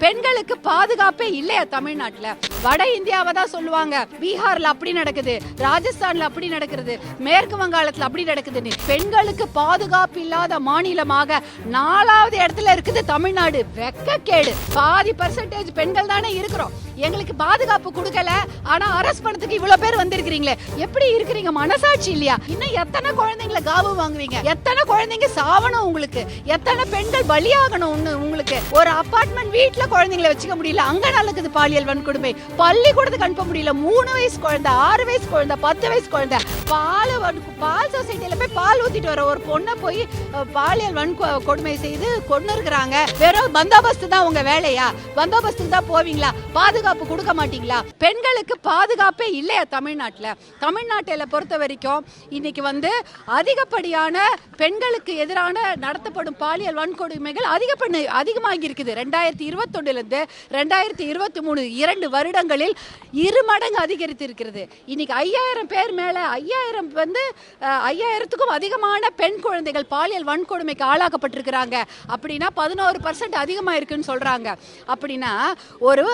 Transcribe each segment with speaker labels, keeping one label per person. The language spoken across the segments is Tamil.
Speaker 1: பெண்களுக்கு பாதுகாப்பே இல்லையா தமிழ்நாட்டுல? வட இந்தியாவை தான் சொல்லுவாங்க, பீகார்ல அப்படி நடக்குது, ராஜஸ்தான்ல அப்படி நடக்கிறது, மேற்கு வங்காளத்துல அப்படி நடக்குதுன்னு. பெண்களுக்கு பாதுகாப்பு இல்லாத மாநிலமாக 4வது இடத்துல இருக்குது தமிழ்நாடு. வெக்கக்கேடு. பாதி % பெண்கள் தானே இருக்கிறோம். எங்களுக்கு பாதுகாப்பு கொடுக்கல, ஆனா அரெஸ்ட் பண்ணதுக்கு இவ்வளவு பேர் வந்திருக்கீங்களே, எப்படி இருக்கிறீங்க? மனசாட்சி இல்லையா? இன்னும் எத்தனை குழந்தைங்களை காவு வாங்குவீங்க? எத்தனை குழந்தைங்க சாவணும் உங்களுக்கு? எத்தனை பெண்கள் பலியாகணும் உங்களுக்கு? ஒரு அபார்ட்மெண்ட் வீட்டுல குழந்தைங்களை வச்சுக்க முடியல, அங்க நடக்குது பாலியல் வன்கொடுமை. பள்ளிக்கூடத்துக்கு அனுப்ப முடியல. 3 வயசு குழந்தை, 6 வயசு குழந்தை, 10 வயசு குழந்தை. பால் சொசைட்டில போய் பால் ஊத்திட்டு வர ஒரு பொண்ணை போய் பாலியல் வன்கொடுமை செய்து கொண்டு இருக்கிறாங்க. வெறும் பந்தோபஸ்து தான் உங்க வேலையா? பந்தோபஸ்துக்கு தான் போவீங்களா? பாதுகாப்பு கொடுக்க மாட்டீங்களா? பெண்களுக்கு பாதுகாப்பே இல்லையா தமிழ்நாட்டுல? தமிழ்நாட்டில பொறுத்த வரைக்கும் இன்னைக்கு அதிகப்படியான பெண்களுக்கு எதிரான நடத்தப்படும் பாலியல் வன்கொடுமைகள் அதிகமாகி இருக்குது. 2021 இருந்து 2023 2 வருடங்களில் 2 மடங்கு அதிகரித்து இருக்கிறது. இன்னைக்கு 5000 பேர் மேல 5000த்துக்கும் அதிகமான பெண் குழந்தைகள் பாலியல் வன்கொடுமைக்கு ஆளாக்கப்பட்டிருக்கிறாங்க. அப்படின்னா 11% அதிகமா இருக்குன்னு சொல்றாங்க. அப்படின்னா ஒரு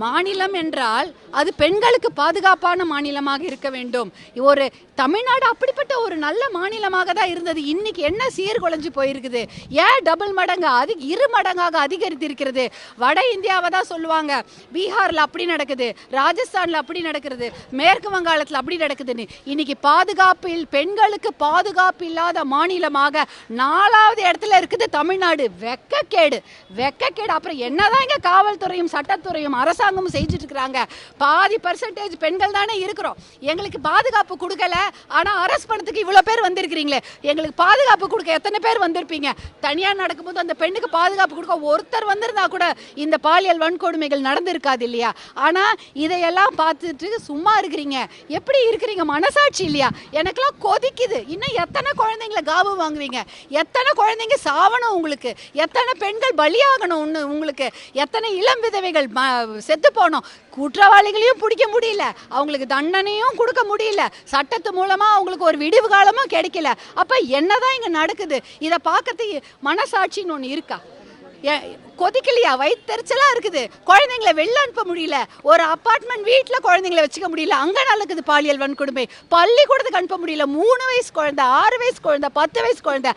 Speaker 1: மாநிலம் என்றால் அது பெண்களுக்கு பாதுகாப்பான மாநிலமாக இருக்க வேண்டும். ஒரு தமிழ்நாடு அப்படிப்பட்ட ஒரு நல்ல மாநிலமாக தான் இருந்தது. இன்னைக்கு என்ன சீர்குலைஞ்சு போயிருக்குது? ஏன் டபுள் மடங்கு 2 மடங்காக அதிகரித்து இருக்கிறது? வட இந்தியாவை தான் சொல்லுவாங்க, பீகார்ல அப்படி நடக்குது, ராஜஸ்தான்ல அப்படி நடக்கிறது, மேற்கு வங்காளத்துல அப்படி நடக்குதுன்னு. இன்னைக்கு பெண்களுக்கு பாதுகாப்பு இல்லாத மாநிலமாக 4வது இடத்துல இருக்குது தமிழ்நாடு. வெக்கக்கேடு. அப்புறம் என்னதான் இங்க காவல்துறையும் சட்டத்துறையும் அரசாங்கமும் செஞ்சுட்டு இருக்காங்க? பாதி % பெண்கள் தானே இருக்கிறோம். எங்களுக்கு பாதுகாப்பு கொடுக்கல, ஆனா அரெஸ்ட் பண்ணதுக்கு இவ்வளவு பேர் வந்திருக்கீங்களே, எங்களுக்கு பாதுகாப்பு கொடுக்க எத்தனை பேர் வந்திருப்பீங்க? தனியா நடக்கும்போது அந்த பெண்ணுக்கு பாதுகாப்பு கொடுக்க ஒருத்தர் வந்திருந்தா கூட இந்த பாலியல் வன்கொடுமைகள் நடந்திருக்காது இல்லையா? ஆனா இதையெல்லாம் பார்த்துட்டு சும்மா இருக்கிறீங்க. எப்படி இருக்கிறீங்க? மனசாட்சி இல்லையா? எனக்கெல்லாம் கொதிக்குது. இன்னும் எத்தனை குழந்தைங்களை காவு வாங்குவீங்க? எத்தனை குழந்தைங்க சாவணும் உங்களுக்கு? எத்தனை பெண்கள் பலியாகணும் உங்களுக்கு? எத்தனை இளம் விதவைகள் செத்து போனோம்? குற்றவாளிகளையும் பிடிக்க முடியல, அவங்களுக்கு தண்டனையும் கொடுக்க முடியல, சட்டத்து மூலமா அவங்களுக்கு ஒரு விடிவு காலமும் கிடைக்கல. அப்ப என்னதான் இங்க நடக்குது? இதை பார்க்கறதுக்கு மனசாட்சின்னு ஒண்ணு இருக்கா? கொதிக்கலையா? வயிற்றுச்சலா இருக்குது. குழந்தைங்களை வெளில அனுப்ப முடியல, ஒரு அபார்ட்மெண்ட் வீட்டுல குழந்தைங்களை வச்சுக்க முடியல, அங்க நடக்குது பாலியல் வன்கொடுமை. பள்ளிக்கூடத்துக்கு அனுப்ப முடியல. 3 வயசு குழந்தை, 6 வயசு குழந்தை, 10 வயசு குழந்தை.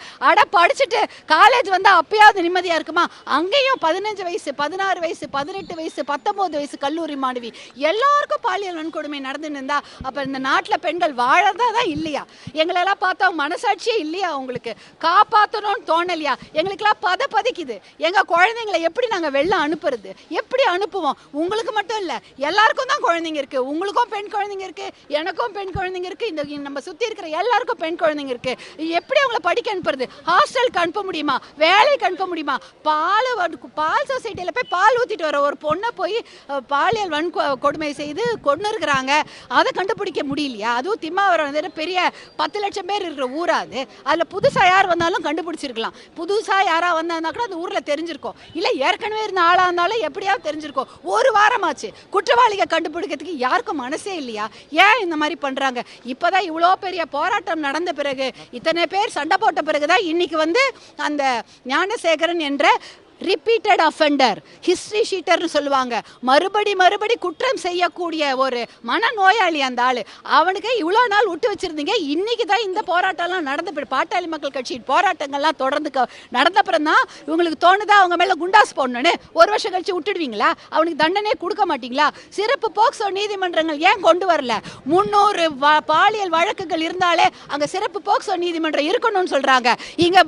Speaker 1: படிச்சுட்டு காலேஜ் வந்தா அப்பயாவது நிம்மதியா இருக்குமா? அங்கேயும் 15 வயசு, 16 வயசு, 18 வயசு, 19 வயசு கல்லூரி மாணவி எல்லாருக்கும் பாலியல் வன்கொடுமை நடந்துன்னு இருந்தா அப்ப இந்த நாட்டுல பெண்கள் வாழதான் இல்லையா? எங்களெல்லாம் பார்த்தா மனசாட்சியே இல்லையா? உங்களுக்கு காப்பாற்றணும்னு தோணலையா? எங்களுக்கெல்லாம் பதைக்குது. எங்க குழந்தைங்க எப்படி நாங்க வெளில அனுப்புறது? எப்படி அனுப்புவோம்? உங்களுக்கு மட்டும் இல்ல, எல்லாருக்கும் தான் குழந்தைங்க இருக்கு. உங்களுக்கும் பெண் குழந்தைங்க இருக்கு, எனக்கும் பெண் குழந்தைங்க இருக்கு, இந்த நம்ம சுத்தி இருக்கிற எல்லாருக்கும் பெண் குழந்தைங்க இருக்கு. எப்படி அவங்கள படிக்க அனுப்புறது? ஹாஸ்டலுக்கு அனுப்ப முடியுமா? வேலைக்கு அனுப்ப முடியுமா? பால் சொசைட்டில போய் பால் ஊத்திட்டு வர ஒரு பொண்ணை போய் பாலியல் வன்கொடுமை செய்து கொண்டு இருக்கிறாங்க. அதை கண்டுபிடிக்க முடியலையா? அதுவும் திம்மாவரம் பெரிய 10 லட்சம் பேர் இருக்கிற ஊராது. அதுல புதுசா யார் வந்தாலும் கண்டுபிடிச்சிருக்கலாம். புதுசா யாரா வந்தா கூட அந்த ஊர்ல தெரிஞ்சிருக்கும். இல்ல ஏற்கனவே இருந்த ஆளா இருந்தாலும் எப்படியாவது தெரிஞ்சிருக்கும். ஒரு வாரமாச்சு குற்றவாளிகளை கண்டுபிடிக்கிறதுக்கு யாருக்கும் மனசே இல்லையா? ஏன் இந்த மாதிரி பண்றாங்க? இப்பதான் இவ்வளோ பெரிய போராட்டம் நடந்த பிறகு, இத்தனை பேர் சண்டை போட்ட பிறகுதான் இன்னைக்கு அந்த ஞானசேகரன் என்ற ரிப்பீட்டட் அஃபெண்டர், ஹிஸ்டரி ஷீட்டர்னு சொல்லுவாங்க, மறுபடி குற்றம் செய்யக்கூடிய ஒரு மனநோயாளி அந்த ஆளு. அவனுக்கு இவ்வளோ நாள் விட்டு வச்சிருந்தீங்க. இன்னைக்கு தான் இந்த போராட்டம்லாம் நடந்த பாட்டாளி மக்கள் கட்சியின் போராட்டங்கள்லாம் தொடர்ந்து நடந்தப்புறம் தான் இவங்களுக்கு தோணுதா அவங்க மேல குண்டாஸ் போடணும்னு. 1 வருஷம் கழிச்சு விட்டுடுவீங்களா? அவனுக்கு தண்டனை கொடுக்க மாட்டீங்களா? சிறப்பு போக்சோ நீதிமன்றங்கள் ஏன் கொண்டு வரல? 300 பாலியல் வழக்குகள் இருந்தாலே அங்க சிறப்பு போக்சோ நீதிமன்றம் இருக்கணும்னு சொல்றாங்க. இங்க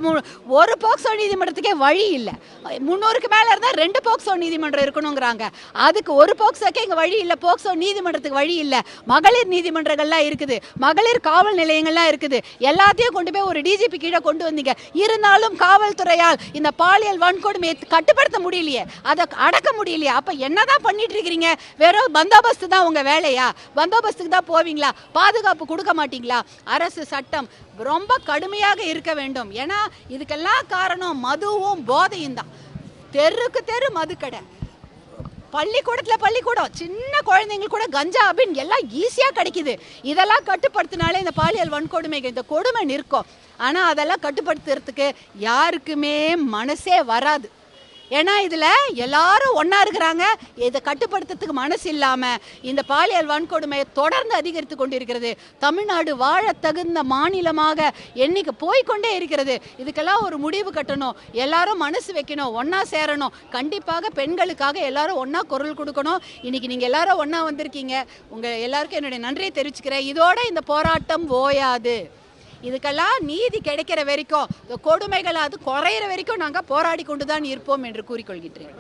Speaker 1: ஒரு போக்சோ நீதிமன்றத்துக்கே வழி இல்லை. 300க்கு மேல இருந்தா 2 போக்சோ நீதிமன்றம் இருக்கணும்ங்கறாங்க. அதுக்கு ஒரு போக்சோக்கே இங்க வழி இல்ல. போக்சோ நீதிமன்றத்துக்கு வழி இல்ல. மகளிர் நீதிமன்றங்கள்லாம் இருக்குது, மகளிர் காவல் நிலையங்கள்லாம் இருக்குது. எல்லாத்தையும் கொண்டு போய் ஒரு டிஜிபி கீழே கொண்டு வந்தீங்க. இருந்தாலும் காவல்துறையால் இந்த பாலியல் வன்கொடுமையை கட்டுப்படுத்த முடியலையே, அதை அடக்க முடியலையே. அப்ப என்னதான் பண்ணிட்டு இருக்கீங்க? வெறும் பந்தோபஸ்து தான் உங்க வேலையா? பந்தோபஸ்துக்கு தான் போவீங்களா? பாதுகாப்பு கொடுக்க மாட்டீங்களா? அரசு சட்டம் ரொம்ப கடுமையாக இருக்க வேண்டும். ஏன்னா இதுக்கெல்லாம் காரணம் மதுவும் போதையும் தான். தெருக்கு தெரு மதுக்கடை, பள்ளிக்கூடம், சின்ன குழந்தைங்களுக்கு கூட கஞ்சா அப்படின்னு எல்லாம் ஈஸியா கிடைக்குது. இதெல்லாம் கட்டுப்படுத்தினாலே இந்த பாலியல் வன்கொடுமைக்கு இந்த கொடுமை நிற்கும். ஆனா அதெல்லாம் கட்டுப்படுத்துறதுக்கு யாருக்குமே மனசே வராது. ஏன்னா இதில் எல்லாரும் ஒன்றா இருக்கிறாங்க. இதை கட்டுப்படுத்துறதுக்கு மனசு இல்லாமல் இந்த பாலியல் வன்கொடுமையை தொடர்ந்து அதிகரித்து கொண்டிருக்கிறது. தமிழ்நாடு வாழ தகுந்த மாநிலமாக எண்ணிக்கை போய்கொண்டே இருக்கிறது. இதுக்கெல்லாம் ஒரு முடிவு கட்டணும். எல்லாரும் மனசு வைக்கணும், ஒன்றா சேரணும். கண்டிப்பாக பெண்களுக்காக எல்லாரும் ஒன்றா குரல் கொடுக்கணும். இன்னைக்கு நீங்கள் எல்லாரும் ஒன்றா வந்திருக்கீங்க. உங்கள் எல்லாருக்கும் என்னுடைய நன்றியை தெரிவிச்சுக்கிறேன். இதோட இந்த போராட்டம் ஓயாது. இதுக்கெல்லாம் நீதி கிடைக்கிற வரைக்கும், இந்த கொடுமைகள் அது குறையிற வரைக்கும் நாங்கள் போராடி கொண்டு தான் இருப்போம் என்று கூறிக்கொள்கிறேன்.